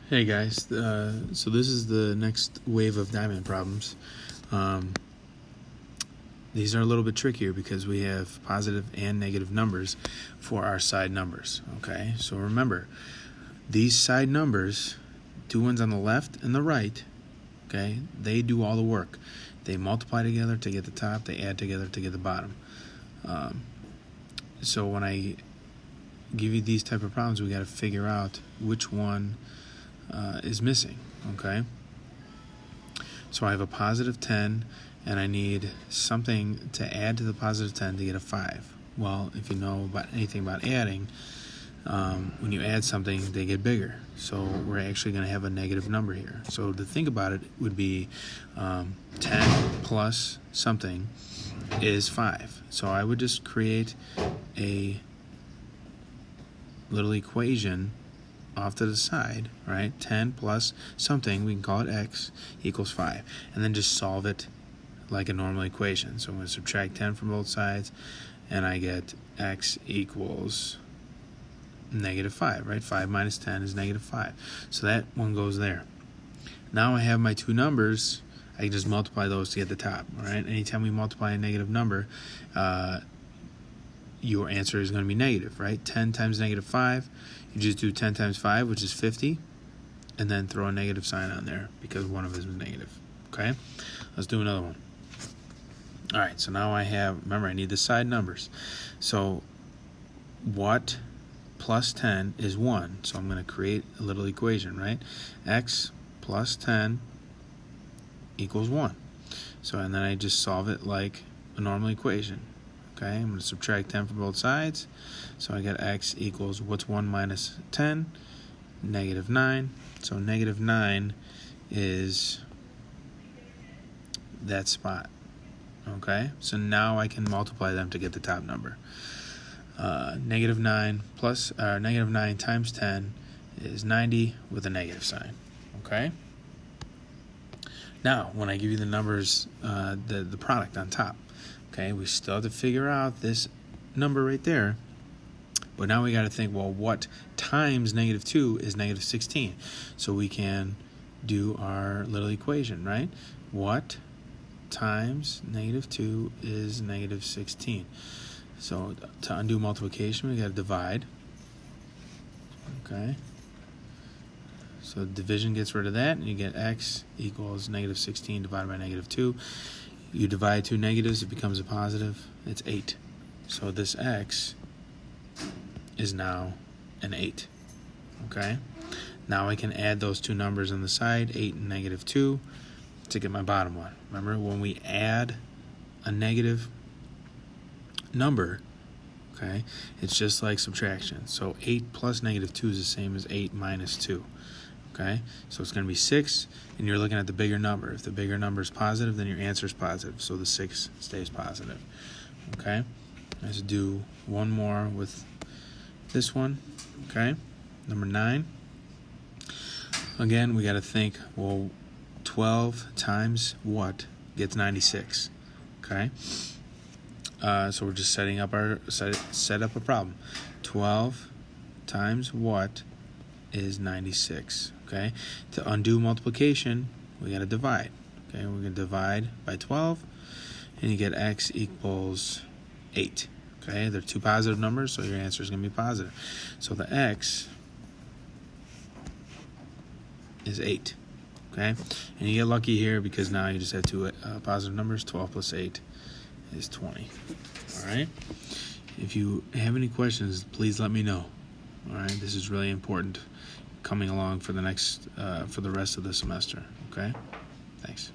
Hey guys, so this is the next wave of diamond problems. These are a little bit trickier because we have positive and negative numbers for our side numbers. Okay, so remember, these side numbers, two ones on the left and the right, okay, they do all the work. They multiply together to get the top, they add together to get the bottom. So when I give you these type of problems, we got to figure out which one is missing. Okay, so I have a positive 10 and I need something to add to the positive 10 to get a 5. Well, if you know about anything about adding, when you add something they get bigger, so we're actually going to have a negative number here. So to think about it would be 10 plus something is 5. So I would just create a little equation off to the side, right? 10 plus something, we can call it x, equals 5. And then just solve it like a normal equation. So I'm going to subtract 10 from both sides, and I get x equals negative 5, right? 5 minus 10 is negative 5. So that one goes there. Now I have my two numbers. I can just multiply those to get the top, all right? Anytime we multiply a negative number, your answer is going to be negative, right? 10 times negative 5, you just do 10 times 5, which is 50, and then throw a negative sign on there because one of them is negative, okay? Let's do another one. All right, so now I have, remember, I need the side numbers. So what plus 10 is 1? So I'm going to create a little equation, right? X plus 10 equals 1. So, and then I just solve it like a normal equation. Okay, I'm going to subtract 10 from both sides. So I get x equals, what's 1 minus 10? Negative 9. So negative 9 is that spot. Okay, so now I can multiply them to get the top number. Negative 9 plus, negative 9 times 10 is 90 with a negative sign. Okay. Now, when I give you the numbers, the product on top, okay, we still have to figure out this number right there. But now we got to think, well, what times negative 2 is negative 16? So we can do our little equation, right? What times negative 2 is negative 16? So to undo multiplication, we got to divide. Okay. So division gets rid of that, and you get x equals negative 16 divided by negative 2. You divide two negatives, it becomes a positive. It's 8. So this x is now an 8. Okay? Now I can add those two numbers on the side, 8 and negative 2, to get my bottom one. Remember, when we add a negative number, okay, it's just like subtraction. So 8 plus negative 2 is the same as 8 minus 2. Okay, so it's going to be 6, and you're looking at the bigger number. If the bigger number is positive, then your answer is positive, so the 6 stays positive. Okay, let's do one more with this one. Okay, number 9. Again, we got to think, well, 12 times what gets 96? Okay, so we're just setting up our set up a problem. 12 times what is 96? Okay, to undo multiplication, we got to divide. Okay, we're going to divide by 12, and you get x equals 8. Okay, they're two positive numbers, so your answer is going to be positive. So the x is 8. Okay, and you get lucky here because now you just have two positive numbers. 12 plus 8 is 20. All right, if you have any questions, please let me know. All right, this is really important coming along for the next for the rest of the semester. Okay, thanks.